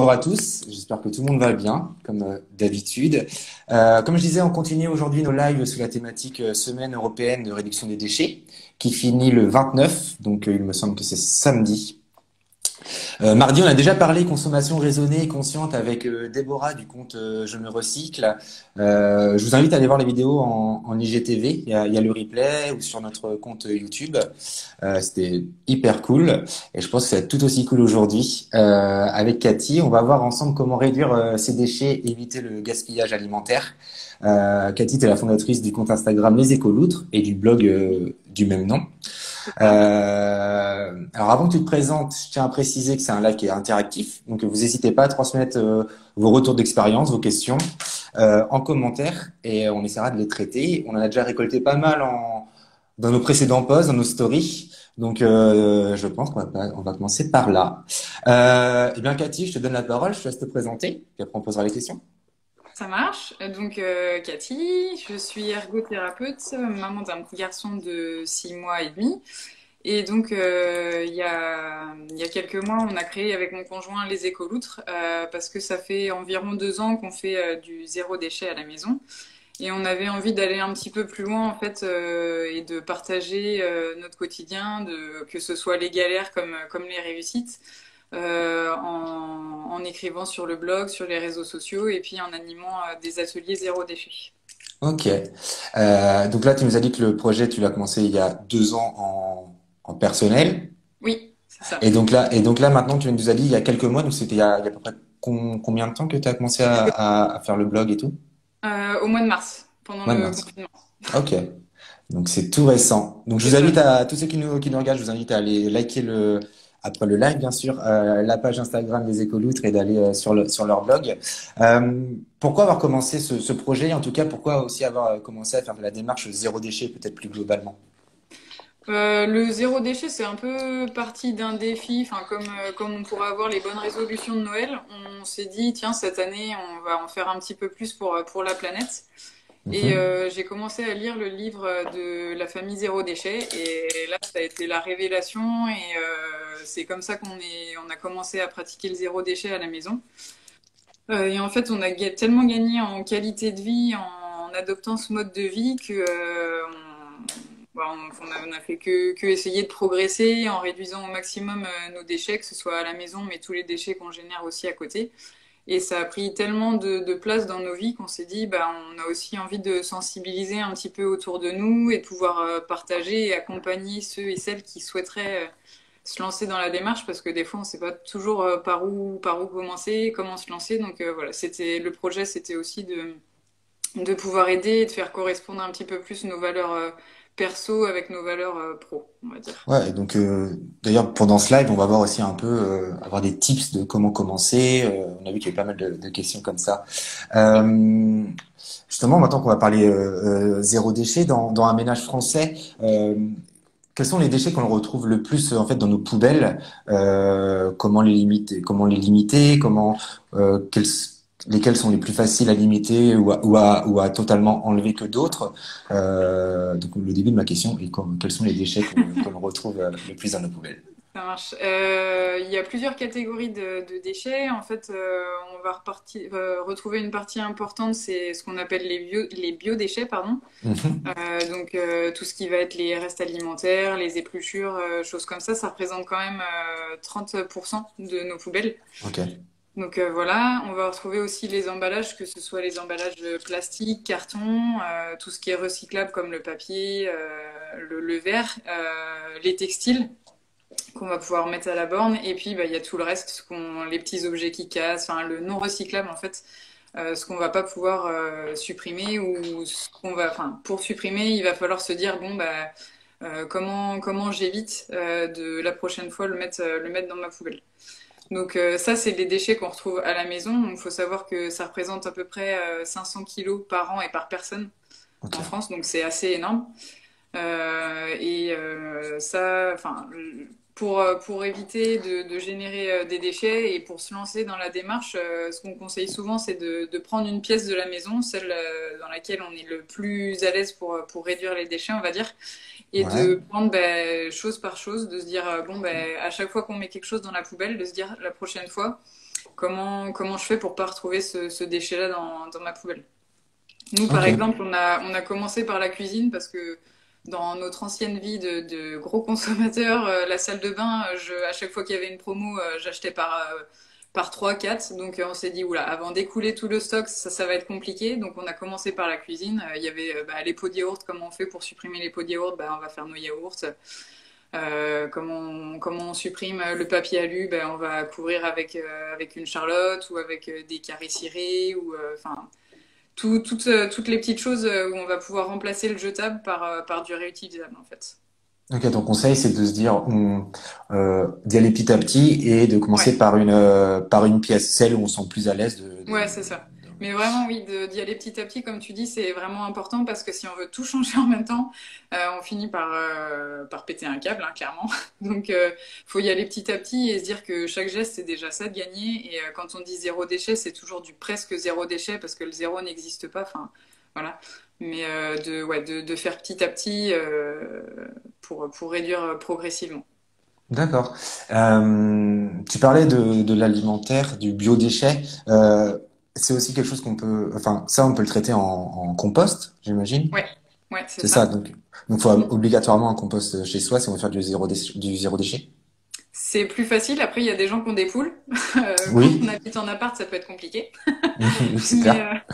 bonjour à tous. J'espère que tout le monde va bien, comme d'habitude. Comme je disais, on continue aujourd'hui nos lives sous la thématique Semaine européenne de réduction des déchets, qui finit le 29, donc il me semble que c'est samedi. Mardi, on a déjà parlé consommation raisonnée et consciente avec Déborah du compte Je me recycle. Je vous invite à aller voir les vidéos en IGTV. Il y a le replay ou sur notre compte YouTube. C'était hyper cool et je pense que ça va être tout aussi cool aujourd'hui. Avec Cathy, on va voir ensemble comment réduire ses déchets et éviter le gaspillage alimentaire. Cathy, tu es la fondatrice du compte Instagram Les Écoloutres et du blog du même nom. Alors avant que tu te présentes, je tiens à préciser que c'est un live qui est interactif, donc vous n'hésitez pas à transmettre vos retours d'expérience, vos questions en commentaire et on essaiera de les traiter. On en a déjà récolté pas mal dans nos précédents posts, dans nos stories, donc je pense qu'on va commencer par là. Eh bien Cathy, je te donne la parole, je te laisse te présenter, puis après on posera les questions. Ça marche. Donc, Cathy, je suis ergothérapeute, maman d'un petit garçon de 6 mois et demi. Et donc, il y a quelques mois, on a créé avec mon conjoint les Écoloutres parce que ça fait environ 2 ans qu'on fait du zéro déchet à la maison. Et on avait envie d'aller un petit peu plus loin, en fait, et de partager notre quotidien, que ce soit les galères comme les réussites en écrivant sur le blog, sur les réseaux sociaux et puis en animant des ateliers zéro déchet. Ok. Donc là, tu nous as dit que le projet, tu l'as commencé il y a 2 ans en personnel. Oui, c'est ça. Et donc là, maintenant, tu nous as dit il y a quelques mois, donc c'était il y a à peu près combien de temps que tu as commencé à faire le blog et tout? Au mois de mars, pendant Mois de le mars. confinement. Ok. Donc c'est tout récent. Donc je C'est vous ça. invite à tous ceux qui nous regardent, je vous invite à aller liker après le live, bien sûr, la page Instagram des Écoloutres et d'aller sur leur blog. Pourquoi avoir commencé ce projet? En tout cas, pourquoi aussi avoir commencé à faire de la démarche zéro déchet, peut-être plus globalement? Le zéro déchet, c'est un peu parti d'un défi. Enfin, comme on pourrait avoir les bonnes résolutions de Noël, on s'est dit, tiens, cette année, on va en faire un petit peu plus pour la planète. Et Mhm. j'ai commencé à lire le livre de la famille Zéro Déchet. Et là, ça a été la révélation. Et c'est comme ça on a commencé à pratiquer le zéro déchet à la maison. Et en fait, on a tellement gagné en qualité de vie en adoptant ce mode de vie que on a fait que essayer de progresser en réduisant au maximum nos déchets, que ce soit à la maison, mais tous les déchets qu'on génère aussi à côté. Et ça a pris tellement de place dans nos vies qu'on s'est dit, bah, on a aussi envie de sensibiliser un petit peu autour de nous et de pouvoir partager et accompagner ceux et celles qui souhaiteraient se lancer dans la démarche parce que des fois on sait pas toujours par où commencer, comment se lancer. Donc voilà, c'était le projet, c'était aussi de pouvoir aider et de faire correspondre un petit peu plus nos valeurs perso avec nos valeurs pro, on va dire. Ouais, et donc d'ailleurs pendant ce live, on va voir aussi un peu avoir des tips de comment commencer. On a vu qu'il y a eu pas mal de questions comme ça. Euh, Justement, maintenant qu'on va parler zéro déchet dans un ménage français, quels sont les déchets qu'on retrouve le plus en fait dans nos poubelles? Comment les limiter? Lesquels sont les plus faciles à limiter ou à totalement enlever que d'autres? Donc le début de ma question est quels sont les déchets qu'on retrouve le plus dans nos poubelles? Ça marche. Il y a plusieurs catégories de déchets. En fait, on va retrouver une partie importante, c'est ce qu'on appelle les biodéchets, pardon. Mhm. Donc tout ce qui va être les restes alimentaires, les épluchures, choses comme ça représente quand même 30% de nos poubelles. Ok. Donc voilà, on va retrouver aussi les emballages, que ce soit les emballages de plastique, carton, tout ce qui est recyclable comme le papier, le verre, les textiles qu'on va pouvoir mettre à la borne. Et puis, bah, il y a tout le reste, les petits objets qui cassent, enfin, le non recyclable, en fait, ce qu'on va pas pouvoir supprimer ou enfin, pour supprimer, il va falloir se dire, bon, bah, comment j'évite de la prochaine fois le mettre dans ma poubelle. Donc ça, c'est les déchets qu'on retrouve à la maison. Il faut savoir que ça représente à peu près 500 kilos par an et par personne Ok. en France, donc c'est assez énorme. Ça, enfin, pour éviter de générer des déchets et pour se lancer dans la démarche, ce qu'on conseille souvent, c'est de prendre une pièce de la maison, celle dans laquelle on est le plus à l'aise pour réduire les déchets, on va dire, et Ouais. de prendre ben, chose par chose, de se dire, bon, ben, à chaque fois qu'on met quelque chose dans la poubelle, de se dire la prochaine fois, comment je fais pour pas retrouver ce déchet-là dans ma poubelle? Nous, par Ok. exemple, on a commencé par la cuisine parce que dans notre ancienne vie de gros consommateurs, la salle de bain, à chaque fois qu'il y avait une promo, j'achetais par 3 4. Donc on s'est dit, oula, avant d'écouler tout le stock, ça va être compliqué. Donc on a commencé par la cuisine. Il y avait les pots de yaourt, comment on fait pour supprimer les pots de yaourt? On va faire nos yaourts. Comment on supprime le papier alu? On va couvrir avec une charlotte ou avec des carrés cirés ou enfin toutes les petites choses où on va pouvoir remplacer le jetable par du réutilisable en fait. Ok, ton conseil, c'est de se dire, d'y aller petit à petit et de Ouais, commencer par une pièce, celle où on se sent plus à l'aise ouais, c'est ça. Mais vraiment, oui, d'y aller petit à petit, comme tu dis, c'est vraiment important parce que si on veut tout changer en même temps, on finit par péter un câble, hein, clairement. Donc, faut y aller petit à petit et se dire que chaque geste, c'est déjà ça de gagner. Et quand on dit zéro déchet, c'est toujours du presque zéro déchet parce que le zéro n'existe pas. Enfin, voilà. Mais ouais, de faire petit à petit pour réduire progressivement. D'accord. Tu parlais de l'alimentaire, du biodéchet. C'est aussi quelque chose qu'on peut, enfin, ça, on peut le traiter en compost, j'imagine. Ouais, ouais, c'est C'est ça. ça. Donc, faut obligatoirement un compost chez soi si on veut faire du zéro déchet. C'est plus facile. Après, il y a des gens qui ont des poules. Quand on Oui. habite en appart, ça peut être compliqué. Oui, c'est Mais, clair.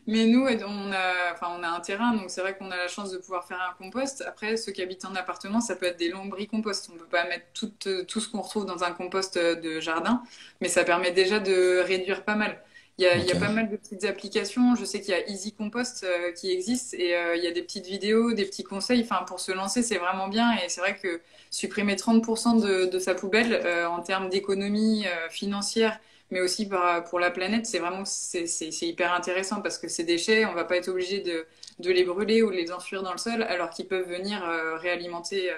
mais nous, on a un terrain, donc c'est vrai qu'on a la chance de pouvoir faire un compost. Après, ceux qui habitent en appartement, ça peut être des lombricomposts. On ne peut pas mettre tout ce qu'on retrouve dans un compost de jardin, mais ça permet déjà de réduire pas mal. Il y a pas Ok. mal de petites applications. Je sais qu'il y a Easy Compost qui existe et il y a des petites vidéos, des petits conseils. Enfin, pour se lancer, c'est vraiment bien. Et c'est vrai que supprimer 30% de sa poubelle en termes d'économie financière mais aussi pour la planète, c'est hyper intéressant parce que ces déchets, on va pas être obligé de les brûler ou de les enfuir dans le sol alors qu'ils peuvent venir réalimenter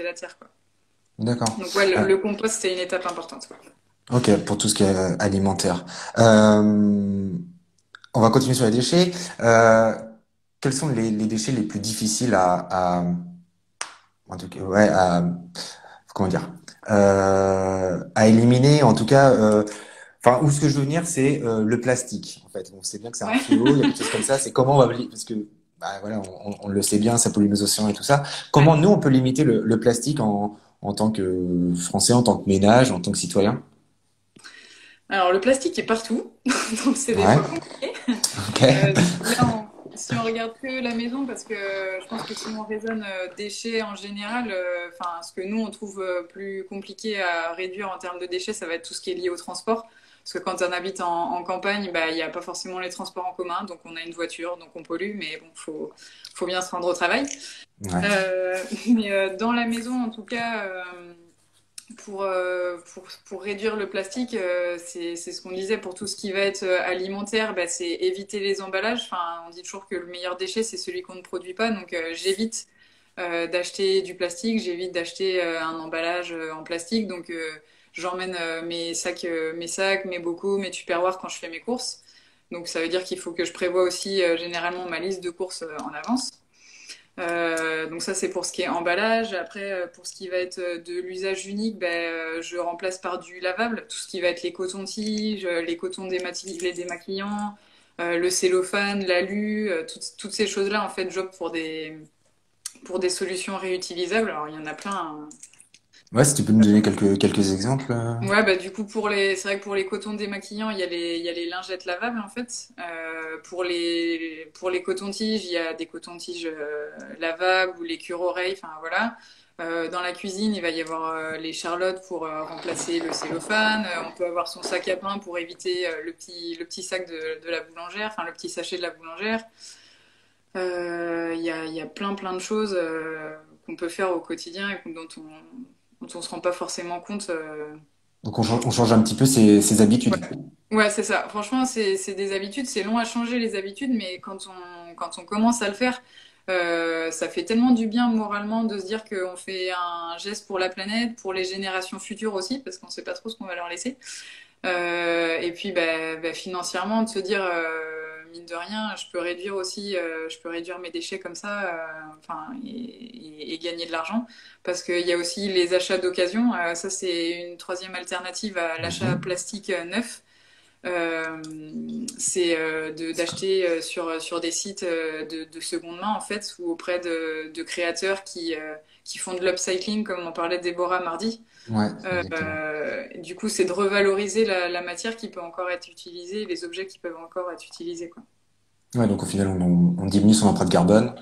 la terre, quoi. D'accord. Donc ouais, Euh, le compost, c'est une étape importante, quoi. ok, pour tout ce qui est alimentaire. Euh, on va continuer sur les déchets. Quels sont les déchets les plus difficiles en tout cas, ouais, comment dire, à éliminer, en tout cas, enfin, où ce que je veux venir, c'est le plastique. En fait, on sait bien que c'est un Ouais. fléau, il y a quelque chose comme ça. C'est comment on va, parce que, bah, voilà, on le sait bien, ça pollue nos océans et tout ça. Ouais. Comment nous, on peut limiter le plastique en tant que Français, en tant que ménage, en tant que citoyen? Alors le plastique est partout, donc c'est des Ouais, fois compliqué. ok. Si on regarde que la maison, parce que je pense que si on raisonne déchets en général, enfin, ce que nous on trouve plus compliqué à réduire en termes de déchets, ça va être tout ce qui est lié au transport. Parce que quand on habite en campagne, il n'y a pas forcément les transports en commun, donc on a une voiture, donc on pollue, mais bon, faut bien se rendre au travail. Ouais, Mais dans la maison, en tout cas, pour réduire le plastique, c'est ce qu'on disait pour tout ce qui va être alimentaire, c'est éviter les emballages. Enfin, on dit toujours que le meilleur déchet, c'est celui qu'on ne produit pas. Donc, j'évite d'acheter du plastique, j'évite d'acheter un emballage en plastique. Donc, j'emmène mes sacs, mes bocaux, mes tupperwares quand je fais mes courses. Donc, ça veut dire qu'il faut que je prévoie aussi généralement ma liste de courses en avance. Donc ça c'est pour ce qui est emballage. Après pour ce qui va être de l'usage unique, je remplace par du lavable, tout ce qui va être les cotons-tiges, les cotons les démaquillants, le cellophane, l'alu, toutes ces choses-là en fait j'opte pour des solutions réutilisables. Alors il y en a plein, hein. ouais, si tu peux nous donner quelques exemples. Ouais, du coup, c'est vrai que pour les cotons démaquillants, il y a les lingettes lavables, en fait. Pour les cotons-tiges, il y a des cotons-tiges lavables ou les cure-oreilles, enfin voilà. Dans la cuisine, il va y avoir les charlottes pour remplacer le cellophane. On peut avoir son sac à pain pour éviter le petit sac de la boulangère, enfin le petit sachet de la boulangère. Il y a plein, plein de choses qu'on peut faire au quotidien et dont on se rend pas forcément compte. Donc on change un petit peu ses habitudes. Ouais, c'est ça. Franchement, c'est des habitudes. C'est long à changer les habitudes, mais quand on commence à le faire, ça fait tellement du bien moralement de se dire qu'on fait un geste pour la planète, pour les générations futures aussi, parce qu'on sait pas trop ce qu'on va leur laisser. Et puis, financièrement, de se dire, mine de rien, je peux réduire mes déchets comme ça, enfin, et gagner de l'argent. Parce qu'il y a aussi les achats d'occasion. Ça, c'est une troisième alternative à l'achat Mhm. plastique neuf. Euh, c'est d'acheter sur des sites de seconde main, en fait, ou auprès de créateurs qui font de l'upcycling, comme on parlait de Déborah mardi. Ouais, exactement. Du coup, c'est de revaloriser la matière qui peut encore être utilisée, les objets qui peuvent encore être utilisés, quoi. Ouais, donc au final, on diminue son empreinte carbone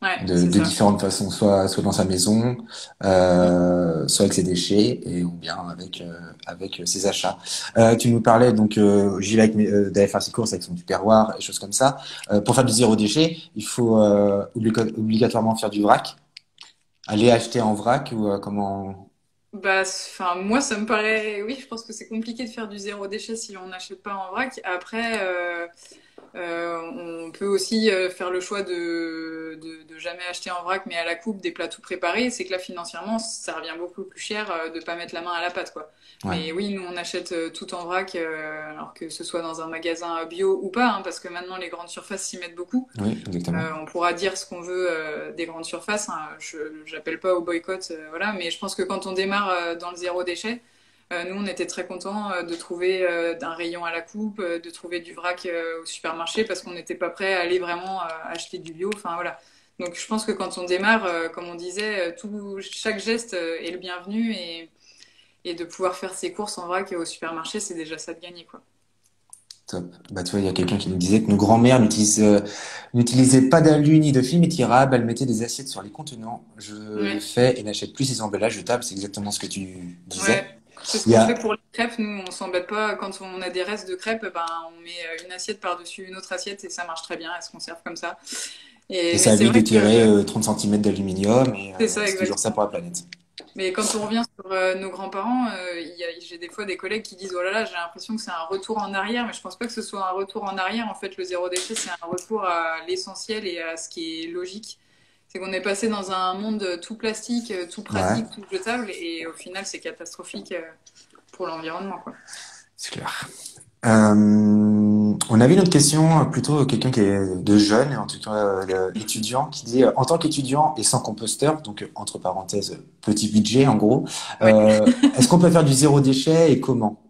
Ouais, c'est de ça. différentes façons, soit dans sa maison, Mm. soit avec ses déchets, et ou bien avec ses achats. Tu nous parlais donc, j'y vais d'aller faire ses courses avec son tupperware et choses comme ça. Pour faire du zéro déchet, il faut obligatoirement faire du vrac, aller acheter en vrac ou comment. Bah, enfin, moi, ça me paraît, oui, je pense que c'est compliqué de faire du zéro déchet si on n'achète pas en vrac. Après, on peut aussi faire le choix de jamais acheter en vrac, mais à la coupe des plats tout préparés. C'est que là, financièrement, ça revient beaucoup plus cher de pas mettre la main à la pâte, quoi. Ouais, Mais oui, nous, on achète tout en vrac, alors que ce soit dans un magasin bio ou pas, hein, parce que maintenant, les grandes surfaces s'y mettent beaucoup. oui, exactement. On pourra dire ce qu'on veut des grandes surfaces, hein. Je n'appelle pas au boycott, voilà. Mais je pense que quand on démarre dans le zéro déchet, nous, on était très contents de trouver un rayon à la coupe, de trouver du vrac au supermarché parce qu'on n'était pas prêt à aller vraiment acheter du bio. Enfin, voilà. Donc, je pense que quand on démarre, comme on disait, chaque geste est le bienvenu et de pouvoir faire ses courses en vrac au supermarché, c'est déjà ça de gagner, quoi. Top. Bah, tu vois, il y a quelqu'un qui nous disait que nos grands-mères n'utilisaient pas d'alu ni de film étirable, elles mettaient des assiettes sur les contenants. Je le Ouais, fais et n'achète plus ces emballages jetables, c'est exactement ce que tu disais. ouais. C'est ce Il y qu'on fait a, pour les crêpes. Nous, on s'embête pas. Quand on a des restes de crêpes, ben, on met une assiette par-dessus une autre assiette et ça marche très bien. Elles se conservent comme ça. et Mais ça c'est évite vrai de que tirer 30 centimètres d'aluminium et c'est ça c'est toujours ça exactement. pour la planète. Mais quand on revient sur nos grands-parents, j'ai des fois des collègues qui disent oh là là, j'ai l'impression que c'est un retour en arrière, mais je pense pas que ce soit un retour en arrière. En fait, le zéro déchet, c'est un retour à l'essentiel et à ce qui est logique. C'est qu'on est passé dans un monde tout plastique, tout Ouais, pratique, tout jetable, et au final, c'est catastrophique pour l'environnement, quoi. c'est clair. On avait une autre question, plutôt quelqu'un qui est de jeune, en tout cas étudiant, qui dit en tant qu'étudiant et sans composteur, donc entre parenthèses petit budget en gros, Ouais. est-ce qu'on peut faire du zéro déchet et comment?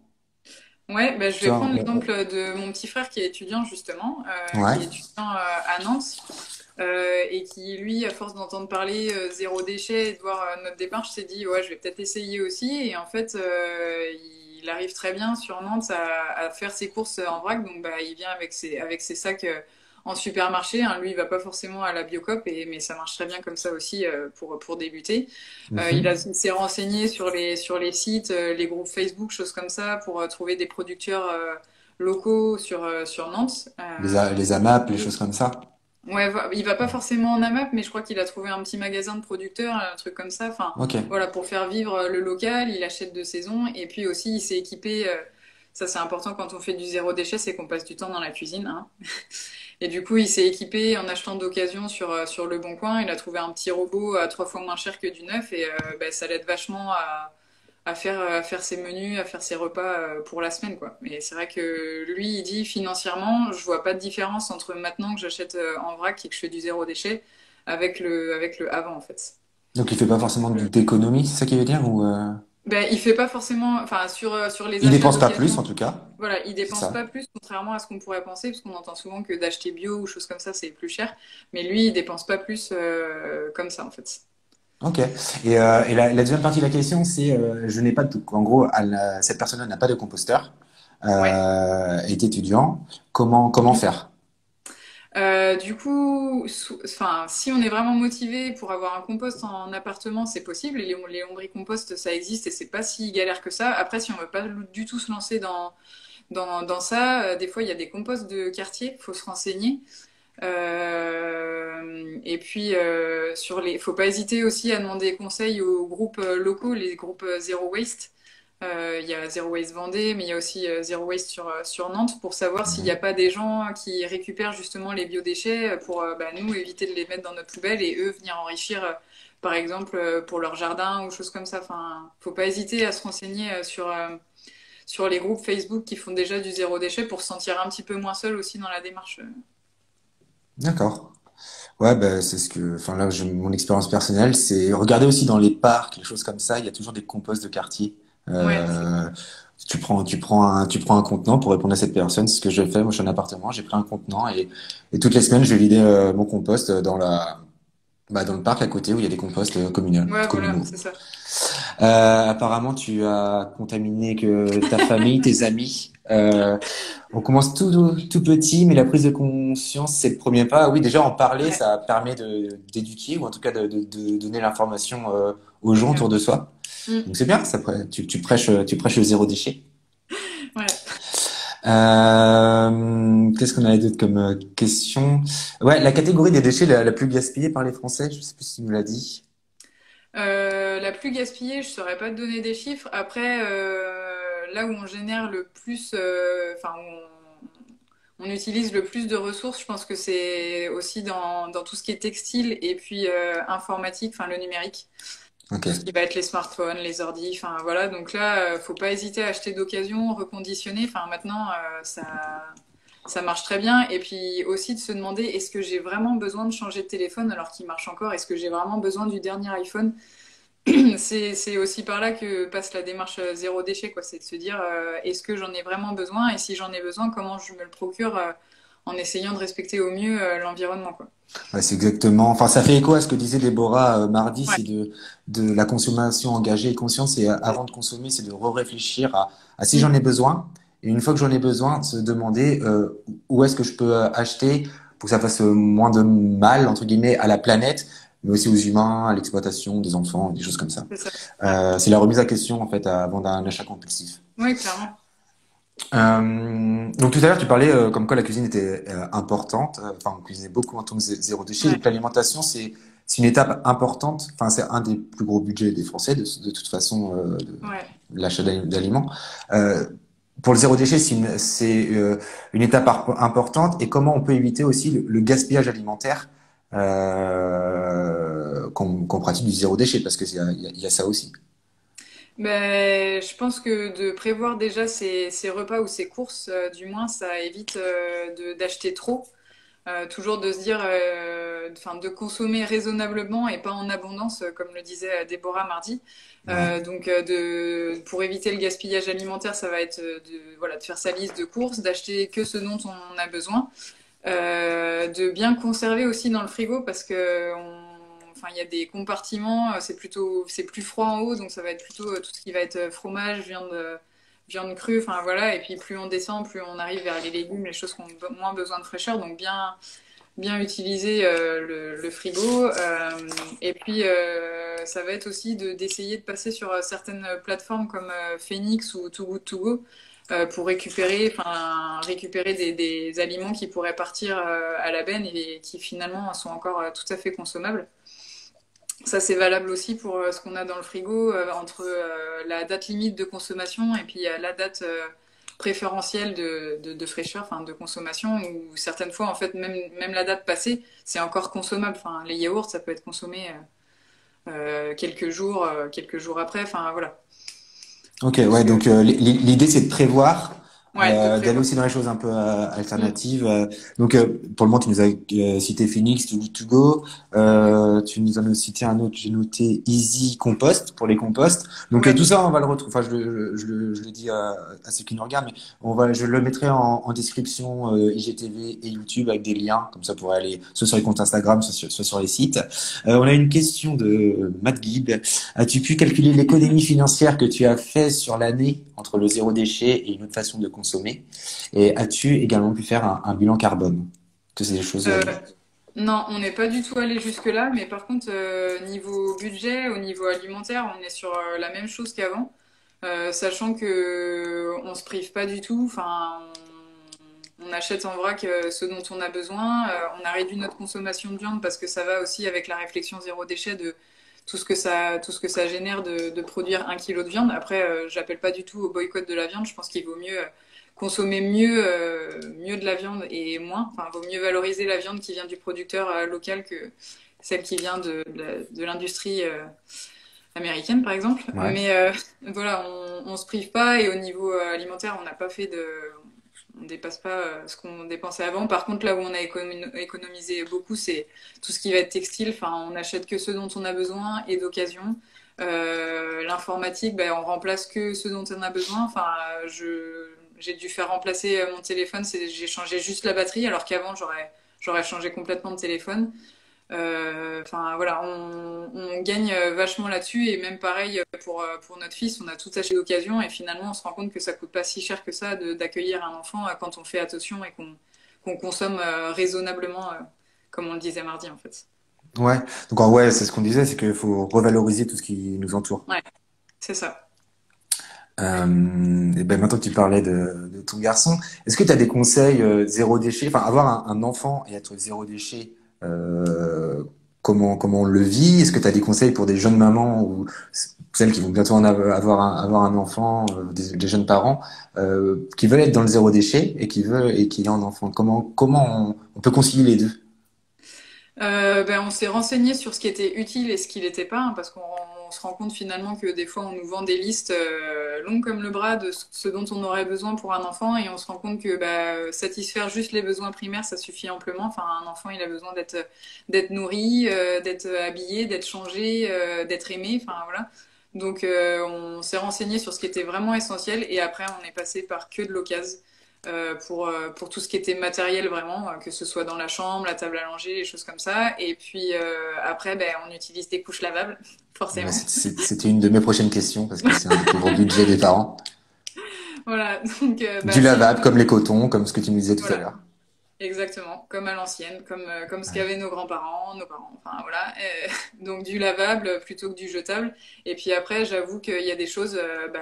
Ouais, bah, je Tu vais vois, prendre l'exemple de mon petit frère qui est étudiant justement, ouais, qui est étudiant à Nantes et qui, lui, à force d'entendre parler zéro déchet et de voir notre démarche, s'est dit ouais, je vais peut-être essayer aussi. Et en fait, il arrive très bien sur Nantes à faire ses courses en vrac, donc bah, il vient avec ses sacs en supermarché. Hein. Lui, il va pas forcément à la Biocoop, mais ça marche très bien comme ça aussi pour débuter. Il s'est renseigné sur les sites, les groupes Facebook, choses comme ça, pour trouver des producteurs locaux sur Nantes. les AMAP, les choses comme ça. Ouais, il va pas forcément en AMAP, mais je crois qu'il a trouvé un petit magasin de producteurs, un truc comme ça. Enfin, Ok. voilà, pour faire vivre le local, il achète de saison. Et puis aussi, il s'est équipé. Ça, c'est important quand on fait du zéro déchet, c'est qu'on passe du temps dans la cuisine, hein. Et du coup, il s'est équipé en achetant d'occasion sur Le Bon Coin. Il a trouvé un petit robot à 3 fois moins cher que du neuf et bah, ça l'aide vachement à faire ses menus, à faire ses repas pour la semaine, quoi. Mais c'est vrai que lui, il dit financièrement, je vois pas de différence entre maintenant que j'achète en vrac et que je fais du zéro déchet avec le avant, en fait. Donc il fait pas forcément d'économie, c'est ça qu'il veut dire ou Ben, il fait pas forcément, enfin, sur les il achats dépense pas plus d'occasion, en tout cas, voilà, il c'est dépense pas ça. plus, contrairement à ce qu'on pourrait penser, parce qu'on entend souvent que d'acheter bio ou choses comme ça, c'est plus cher. Mais lui, il dépense pas plus comme ça, en fait. Ok. Et la deuxième partie de la question, c'est je n'ai pas de, en gros, cette personne n'a pas de composteur, Ouais. est étudiant. Comment faire? Du coup, enfin, si on est vraiment motivé pour avoir un compost en appartement, c'est possible. Et les lombricompost, ça existe et c'est pas si galère que ça. Après, si on veut pas du tout se lancer dans ça, des fois, il y a des composts de quartier, faut se renseigner. Et puis, faut pas hésiter aussi à demander conseil aux groupes locaux, les groupes Zero Waste. Il y a Zero Waste Vendée, mais il y a aussi Zero Waste sur Nantes pour savoir s'il n'y a Mhm. pas des gens qui récupèrent justement les biodéchets pour bah, nous éviter de les mettre dans notre poubelle et eux venir enrichir, par exemple, pour leur jardin ou choses comme ça. Enfin, faut pas hésiter à se renseigner sur les groupes Facebook qui font déjà du zéro déchet pour se sentir un petit peu moins seul aussi dans la démarche. D'accord. Ouais, bah, c'est ce que, enfin là, mon expérience personnelle, c'est regarder aussi dans les parcs, les choses comme ça. Il y a toujours des composts de quartier. Ouais, Euh, tu prends un contenant pour répondre à cette personne. C'est ce que je fais. Moi, je suis en appartement, j'ai pris un contenant et toutes les semaines, je vais vider mon compost dans le parc à côté où il y a des composts ouais, voilà, communaux. c'est ça. Apparemment, tu as contaminé que ta famille, tes amis. On commence tout petit, mais la prise de conscience, c'est le premier pas. Oui, déjà en parler, Ouais, ça permet d'éduquer ou en tout cas de donner l'information aux gens autour clairement. de soi. Mm. Donc c'est bien, tu prêches le zéro déchet. Ouais. Qu'est-ce qu'on avait d'autre comme question? Ouais, la catégorie des déchets la plus gaspillée par les Français, je sais plus si tu nous l'as dit. La plus gaspillée, je saurais pas te donner des chiffres. Après, là où on génère le plus, enfin, on utilise le plus de ressources, je pense que c'est aussi dans tout ce qui est textile et puis informatique, enfin le numérique. Ok. Tout ce qui va être les smartphones, les ordis, enfin voilà. Donc là, faut pas hésiter à acheter d'occasion, reconditionner. Enfin maintenant, ça marche très bien. Et puis aussi de se demander, est-ce que j'ai vraiment besoin de changer de téléphone alors qu'il marche encore? Est-ce que j'ai vraiment besoin du dernier iPhone? C'est aussi par là que passe la démarche zéro déchet, quoi. C'est de se dire, est-ce que j'en ai vraiment besoin? Et si j'en ai besoin, comment je me le procure en essayant de respecter au mieux l'environnement, quoi. Ouais, c'est exactement. Enfin, ça fait écho à ce que disait Déborah mardi, Ouais. c'est de la consommation engagée et consciente. C'est avant de consommer, c'est de réfléchir à si j'en Mm. ai besoin. Et une fois que j'en ai besoin, se demander où est-ce que je peux acheter pour que ça fasse moins de mal entre guillemets à la planète, mais aussi aux humains, à l'exploitation des enfants, des choses comme ça. C'est ça. Ouais. C'est la remise à question en fait avant d'un achat compulsif. Ouais, clairement. Donc tout à l'heure, tu parlais comme quoi la cuisine était importante. Enfin, on cuisinait beaucoup en tant que zéro déchet. Ouais. Donc l'alimentation, c'est une étape importante. Enfin, c'est un des plus gros budgets des Français de toute façon Ouais. de l'achat d'aliments. Euh, pour le zéro déchet, c'est une étape importante. Et comment on peut éviter aussi le gaspillage alimentaire qu'on pratique du zéro déchet, parce que il y a ça aussi. Ben, je pense que de prévoir déjà ses repas ou ses courses, du moins, ça évite d'acheter trop. Toujours de se dire, enfin, de consommer raisonnablement et pas en abondance, comme le disait Déborah mardi. Ouais. Pour éviter le gaspillage alimentaire, ça va être voilà, de faire sa liste de courses, d'acheter que ce dont on a besoin. De bien conserver aussi dans le frigo parce que enfin, il y a des compartiments, c'est plus froid en haut, donc ça va être plutôt tout ce qui va être fromage, viande crue, enfin voilà. Et puis plus on descend, plus on arrive vers les légumes, les choses qui ont moins besoin de fraîcheur, donc bien utiliser le frigo. Et puis ça va être aussi d'essayer de passer sur certaines plateformes comme Phoenix ou Too Good To Go pour récupérer des aliments qui pourraient partir à la benne et qui finalement sont encore tout à fait consommables. Ça, c'est valable aussi pour ce qu'on a dans le frigo, entre la date limite de consommation et puis la date préférentielle de fraîcheur, enfin de consommation, où certaines fois, en fait, même la date passée, c'est encore consommable. Enfin, les yaourts, ça peut être consommé quelques jours après. Enfin, voilà. Ok, De ouais, se... donc l'idée c'est de prévoir, Ouais, de d'aller prévoir. aussi dans les choses un peu Mm. alternatives. Donc pour le moment, tu nous as cité Phoenix, Too Good To Go, tu nous en as cité un autre, j'ai noté Easy Compost pour les composts. Donc Ouais, tout ça, on va le retrouver. Enfin, je le dis à ceux qui nous regardent, mais je le mettrai en description IGTV et YouTube avec des liens, comme ça pourrait aller soit sur les comptes Instagram, soit sur les sites. On a une question de Matt Gibb. As-tu pu calculer l'économie financière que tu as fait sur l'année entre le zéro déchet et une autre façon de consommer? Et as-tu également pu faire un bilan carbone? Que c'est des choses. euh, non, on n'est pas du tout allé jusque-là, mais par contre, niveau budget, au niveau alimentaire, on est sur la même chose qu'avant. Sachant que on se prive pas du tout. Enfin, on achète en vrac ce dont on a besoin. On a réduit notre consommation de viande parce que ça va aussi avec la réflexion zéro déchet de tout ce que ça génère de produire 1 kilo de viande. Après, j'appelle pas du tout au boycott de la viande. Je pense qu'il vaut mieux consommer mieux de la viande et moins. Enfin, vaut mieux valoriser la viande qui vient du producteur local que celle qui vient de l'industrie. américaine, par exemple. Ouais. Mais voilà, on se prive pas et au niveau alimentaire, on n'a pas fait de, on dépasse pas ce qu'on dépensait avant. Par contre, là où on a économisé beaucoup, c'est tout ce qui va être textile. Enfin, on n'achète que ce dont on a besoin et d'occasion. L'informatique, ben, on remplace que ce dont on a besoin. Enfin, j'ai dû faire remplacer mon téléphone. J'ai changé juste la batterie, alors qu'avant, j'aurais changé complètement de téléphone. Enfin voilà, on gagne vachement là-dessus et même pareil pour notre fils, on a tout acheté d'occasion et finalement on se rend compte que ça coûte pas si cher que ça d'accueillir un enfant quand on fait attention et qu'on consomme raisonnablement, comme on le disait mardi en fait. Ouais. Donc, ouais, c'est ce qu'on disait, c'est qu'il faut revaloriser tout ce qui nous entoure. Ouais, c'est ça. Et ben maintenant que tu parlais de ton garçon, est-ce que tu as des conseils zéro déchet, enfin avoir un enfant et être zéro déchet, comment on le vit? Est-ce que tu as des conseils pour des jeunes mamans ou celles qui vont bientôt avoir un enfant, des jeunes parents qui veulent être dans le zéro déchet et qui ont un enfant? On peut concilier les deux? Ben, on s'est renseigné sur ce qui était utile et ce qui l'était pas, hein, parce qu'on se rend compte finalement que des fois on nous vend des listes longues comme le bras de ce dont on aurait besoin pour un enfant et on se rend compte que bah, satisfaire juste les besoins primaires ça suffit amplement. Enfin, un enfant il a besoin d'être nourri, d'être habillé, d'être changé, d'être aimé. Enfin voilà. Donc on s'est renseigné sur ce qui était vraiment essentiel et après on est passé par que de l'occasion pour tout ce qui était matériel vraiment, que ce soit dans la chambre, la table à langer, les choses comme ça. Et puis après, ben, on utilise des couches lavables, Ouais, forcément. c'était une de mes prochaines questions parce que c'est un des plus gros budgets des parents. Voilà, donc Du bah, sinon, lavable, comme les cotons, comme ce que tu me disais tout à voilà, l'heure. exactement, comme à l'ancienne, comme ce Ouais. qu'avaient nos grands-parents, nos parents, enfin voilà. Donc du lavable plutôt que du jetable. Et puis après, j'avoue qu'il y a des choses, bah,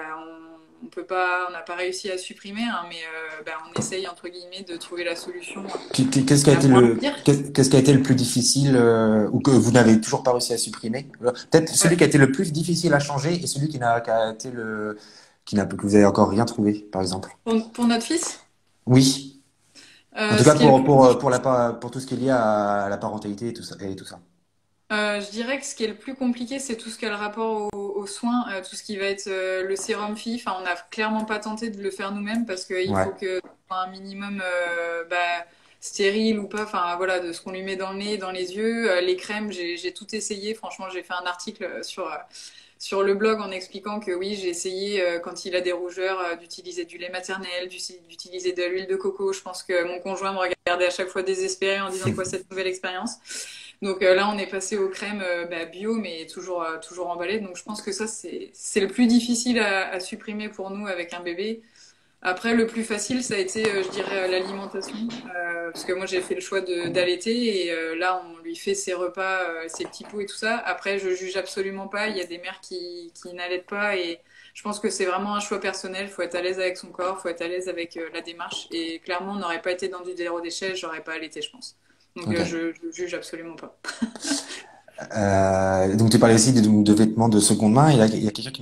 on peut pas, on n'a pas réussi à supprimer, hein, mais bah, on essaye entre guillemets de trouver la solution Qu'est-ce qui a la été moins pire. qu'est-ce qui a été le plus difficile ou que vous n'avez toujours pas réussi à supprimer? Peut-être celui Ouais. qui a été le plus difficile à changer et celui qui a été que vous avez encore rien trouvé, par exemple. Pour notre fils, Oui. En tout ce cas, qui est le plus pour tout ce qui est lié à la parentalité et tout ça. Je dirais que ce qui est le plus compliqué, c'est tout ce qui a le rapport aux soins, tout ce qui va être le sérum FI. Enfin, on n'a clairement pas tenté de le faire nous-mêmes parce qu'il Ouais. faut que ce soit un minimum bah, stérile ou pas. Enfin, voilà, de ce qu'on lui met dans le nez, dans les yeux. Les crèmes, j'ai tout essayé. Franchement, j'ai fait un article sur le blog en expliquant que oui, j'ai essayé quand il a des rougeurs d'utiliser du lait maternel, d'utiliser de l'huile de coco. Je pense que mon conjoint me regardait à chaque fois désespéré en disant quoi cette nouvelle expérience. Donc là, on est passé aux crèmes bah, bio, mais toujours emballées. Donc je pense que ça, c'est le plus difficile à supprimer pour nous avec un bébé. Après, le plus facile, ça a été, je dirais, l'alimentation. Parce que moi, j'ai fait le choix d'allaiter et là, on lui fait ses repas, ses petits pots et tout ça. Après, je juge absolument pas. Il y a des mères qui n'allaitent pas et je pense que c'est vraiment un choix personnel. Faut être à l'aise avec son corps, faut être à l'aise avec la démarche. Et clairement, on n'aurait pas été dans du zéro déchet, j'aurais pas allaité, je pense. Donc Ok. je juge absolument pas. Donc tu parlais aussi de vêtements de seconde main. Il y a quelqu'un qui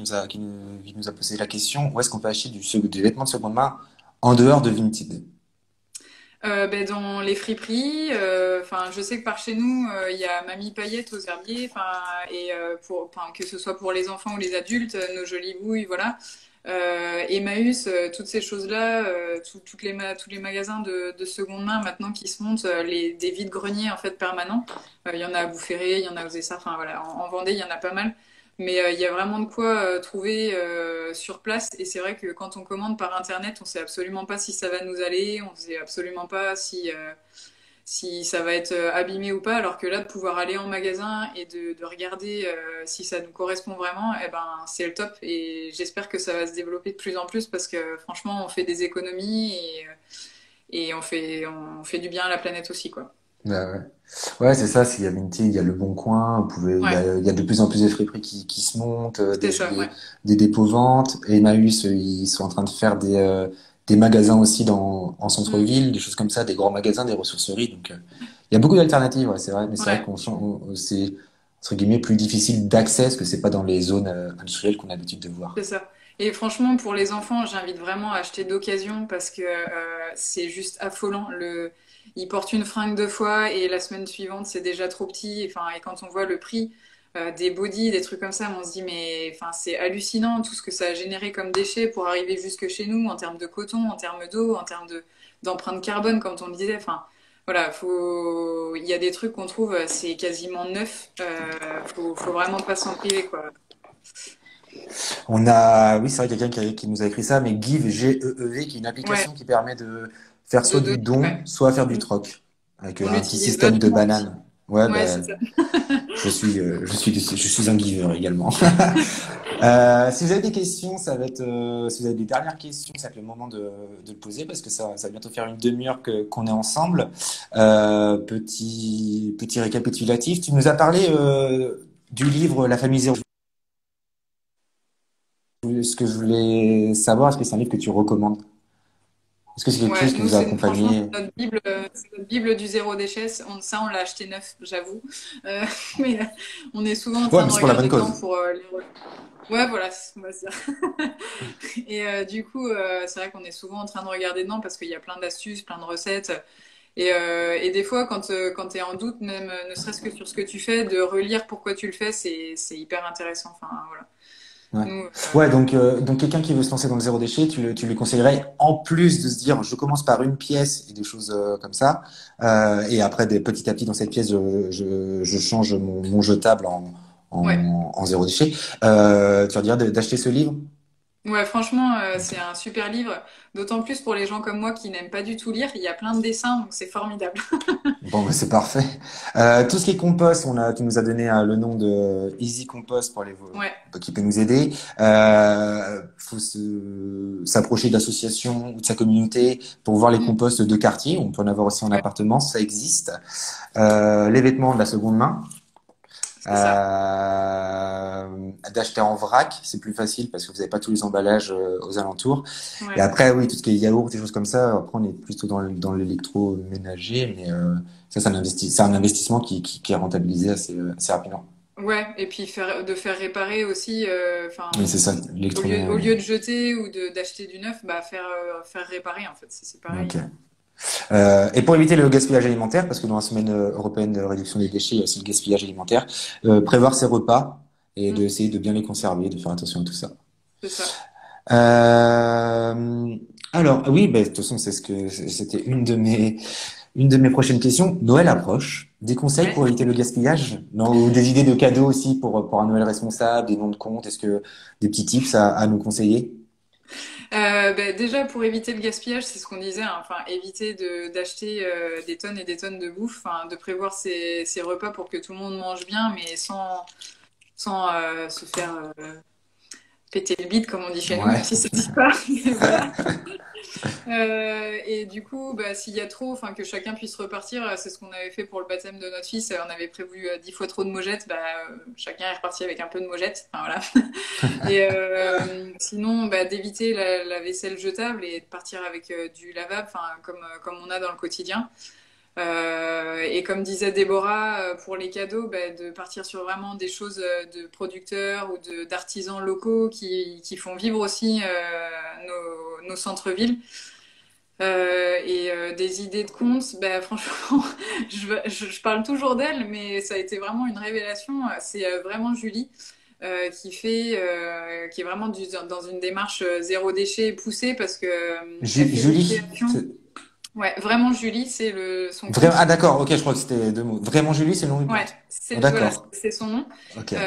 nous a posé la question, où est-ce qu'on peut acheter des vêtements de seconde main en dehors de Vinted? Ben, dans les friperies, enfin, je sais que par chez nous, il y a Mamie Paillette aux herbiers, enfin, et enfin, que ce soit pour les enfants ou les adultes, nos jolies bouilles, voilà. Emmaüs, toutes ces choses-là, tous les magasins de seconde main maintenant qui se montent, des vides-greniers en fait permanents. Il y en a à Boufféré, il y en a aux Essarts, enfin voilà, en Vendée, il y en a pas mal. Mais il y a vraiment de quoi trouver sur place. Et c'est vrai que quand on commande par Internet, on sait absolument pas si ça va nous aller, on sait absolument pas si ça va être abîmé ou pas. Alors que là, de pouvoir aller en magasin et de regarder si ça nous correspond vraiment, eh ben, c'est le top. Et j'espère que ça va se développer de plus en plus parce que franchement, on fait des économies et on fait du bien à la planète aussi, quoi. Ouais, ouais, c'est ça. S'il y a Vinted, il y a Le Bon Coin. Ouais, Il y a de plus en plus de friperies qui se montent, c'est ça, ouais. des dépôts ventes. Emmaüs, ils sont en train de faire des magasins aussi en Mm. centre-ville, des choses comme ça, des grands magasins, des ressourceries. Donc, il y a beaucoup d'alternatives, ouais, c'est vrai. Mais c'est vrai Ouais. c'est entre guillemets plus difficile d'accès parce que c'est pas dans les zones industrielles qu'on a l'habitude de voir. C'est ça. Et franchement, pour les enfants, j'invite vraiment à acheter d'occasion parce que c'est juste affolant. Ils portent une fringue deux fois et la semaine suivante, c'est déjà trop petit. Enfin, et quand on voit le prix, des bodies, des trucs comme ça. Mais on se dit, mais enfin, c'est hallucinant tout ce que ça a généré comme déchets pour arriver jusque chez nous en termes de coton, en termes d'eau, en termes d'empreinte carbone, comme on le disait. Enfin, voilà, il y a des trucs qu'on trouve, c'est quasiment neuf. Faut vraiment pas s'en priver, quoi. Oui, c'est vrai, quelqu'un qui nous a écrit ça, mais Give, G-E-E-V, qui est une Ouais, application qui permet de faire de soit du donner, don, ouais. soit faire du troc, avec On un petit l'utilise système de vachement aussi. bananes. Ouais, Ouais, ben, c'est ça. je suis un giver également. Si vous avez des questions, si vous avez des dernières questions, ça va être le moment de le poser parce que ça va bientôt faire une demi-heure qu'on est ensemble. Petit récapitulatif. Tu nous as parlé du livre La famille zéro. Ce que je voulais savoir, est-ce que c'est un livre que tu recommandes? Est-ce que c'est quelque Ouais, chose qui nous, vous a franchement, accompagné? c'est notre Bible du zéro déchet. Ça, on l'a acheté neuf, j'avoue. Euh, mais on est souvent en Ouais, train mais de c'est pour la bonne regarder dedans cause. pour Ouais, voilà, on va se dire. Et du coup, c'est vrai qu'on est souvent en train de regarder dedans parce qu'il y a plein d'astuces, plein de recettes. Et des fois, quand tu es en doute, même ne serait-ce que sur ce que tu fais, de relire pourquoi tu le fais, c'est hyper intéressant. Enfin, voilà. Ouais. Nous, Ouais, donc quelqu'un qui veut se lancer dans le zéro déchet, tu lui conseillerais, en plus de se dire, je commence par une pièce et des choses comme ça, et après, petit à petit, dans cette pièce, je change mon jetable ouais. en zéro déchet. Tu vas dire d'acheter ce livre? Ouais, franchement, Ok. c'est un super livre. D'autant plus pour les gens comme moi qui n'aiment pas du tout lire. Il y a plein de dessins, donc c'est formidable. Bon, bah, c'est parfait. Tout ce qui est compost, tu nous as donné le nom de Easy Compost Ouais. qui peut nous aider. Faut s'approcher d'associations ou de sa communauté pour voir les Mm, composts de quartier. On peut en avoir aussi en ouais, appartement, ça existe. Les vêtements de la seconde main. c'est ça. D'acheter en vrac, c'est plus facile parce que vous n'avez pas tous les emballages aux alentours. Et Ouais. après, oui, tout ce qui est yaourt, des choses comme ça, après, on est plutôt dans l'électroménager, mais ça, c'est un investissement qui est rentabilisé assez rapidement. Ouais, et puis de faire réparer aussi, Oui, c'est ça, au l'électroménager. lieu de jeter ou d'acheter du neuf, bah faire réparer en fait, c'est pareil. Ok. Et pour éviter le gaspillage alimentaire, parce que dans la semaine européenne de réduction des déchets, il y a aussi le gaspillage alimentaire, prévoir ses repas et Mm, d'essayer de bien les conserver, de faire attention à tout ça. c'est ça. Euh, alors, oui, ben, de toute façon, c'était une de mes prochaines questions. Noël approche. Des conseils Ouais. pour éviter le gaspillage? Non, ou des idées de cadeaux aussi pour un Noël responsable, des noms de compte? Est-ce que des petits tips à nous conseiller? Bah, déjà pour éviter le gaspillage, c'est ce qu'on disait, hein, enfin éviter d'acheter des tonnes et des tonnes de bouffe, enfin, de prévoir ses repas pour que tout le monde mange bien, mais sans se faire péter le bide comme on dit chez nous, même Ouais. si ça se dit pas. Mais voilà. Et du coup, bah, s'il y a trop, enfin que chacun puisse repartir, c'est ce qu'on avait fait pour le baptême de notre fils. On avait prévu 10 fois trop de mojettes, bah, chacun est reparti avec un peu de mojettes. Enfin, voilà. Et sinon, bah, d'éviter la vaisselle jetable et de partir avec du lavable, enfin comme on a dans le quotidien. Et comme disait Déborah, pour les cadeaux, bah, de partir sur vraiment des choses de producteurs ou d'artisans locaux qui font vivre aussi nos centres-villes. Des idées de contes, bah, franchement, je parle toujours d'elle, mais ça a été vraiment une révélation. C'est vraiment Julie qui est vraiment dans une démarche zéro déchet poussée parce que elle fait des Julie? créations. Ouais, vraiment Julie, c'est son Vraiment, compte. ah, d'accord, ok, je crois que c'était deux mots. Vraiment Julie, c'est le nom du Ouais, compte. Ah, d'accord. c'est son nom. Ok. Donc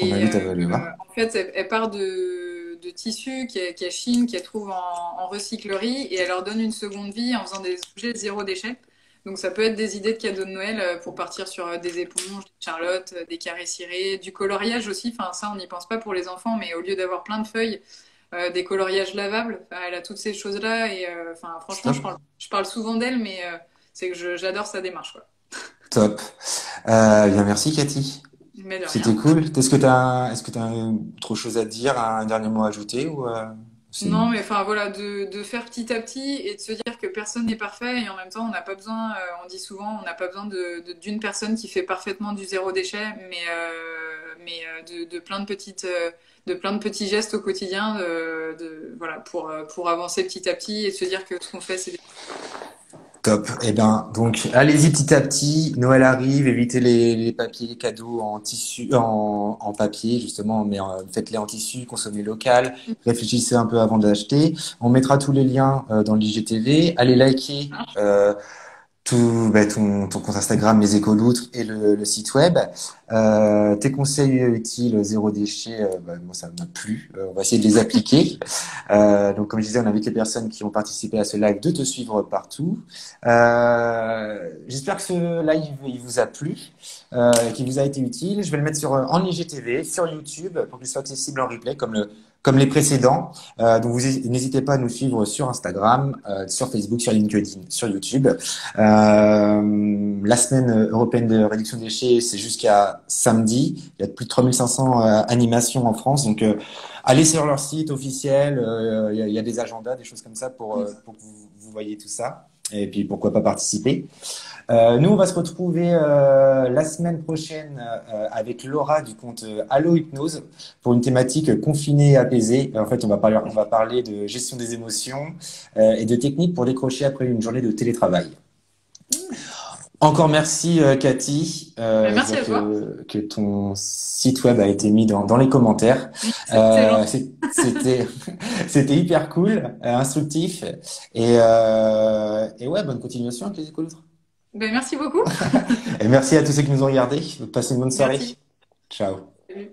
on invite à aller voir. En fait, elle part de tissus qu'elle chine, qu'elle trouve en recyclerie et elle leur donne une seconde vie en faisant des objets de zéro déchet. Donc ça peut être des idées de cadeaux de Noël pour partir sur des éponges, des charlottes, des carrés cirés, du coloriage aussi. Enfin ça, on n'y pense pas pour les enfants, mais au lieu d'avoir plein de feuilles, des coloriages lavables, enfin, elle a toutes ces choses-là. Et enfin franchement, Top. je parle souvent d'elle, mais c'est que j'adore sa démarche, quoi. Top. Bien, merci Cathy. Mais de C'était rien. cool. Est-ce que t'as autre chose à dire, un dernier mot à ajouter ou c'est Non, bon? mais enfin voilà, de faire petit à petit et de se dire que personne n'est parfait et en même temps, on n'a pas besoin, on dit souvent, on n'a pas besoin d'une personne qui fait parfaitement du zéro déchet, de plein de de plein de petits gestes au quotidien, voilà, pour avancer petit à petit et se dire que ce qu'on fait, c'est Top. Eh ben, donc, allez-y petit à petit. Noël arrive, évitez les papiers cadeaux en tissu, en papier, justement, mais faites-les en tissu, consommez local. Réfléchissez un peu avant d'acheter. On mettra tous les liens dans l'IGTV. Allez liker ton compte Instagram, Les Écoloutres et le site web. Tes conseils utiles, zéro déchet, moi ça m'a plu. On va essayer de les appliquer. Donc comme je disais, on invite les personnes qui ont participé à ce live de te suivre partout. J'espère que ce live il vous a plu, qu'il vous a été utile. Je vais le mettre en IGTV, sur YouTube, pour qu'il soit accessible en replay comme les précédents. Donc vous n'hésitez pas à nous suivre sur Instagram, sur Facebook, sur LinkedIn, sur YouTube. La semaine européenne de réduction des déchets, c'est jusqu'à samedi. Il y a plus de 3500 animations en France. Donc allez sur leur site officiel. Il y a des agendas, des choses comme ça pour que vous voyez tout ça. Et puis pourquoi pas participer. Nous, on va se retrouver la semaine prochaine avec Laura du compte Allo Hypnose pour une thématique confinée et apaisée. En fait, on va parler de gestion des émotions et de techniques pour décrocher après une journée de télétravail. Encore merci Cathy. Je Merci vois à toi. que ton site web a été mis dans les commentaires. C'est excellent. C'était c'était hyper cool, instructif et ouais, bonne continuation avec les écoloutres. Ben, merci beaucoup. Et merci à tous ceux qui nous ont regardés. Passez une bonne soirée. Merci. Ciao. Salut.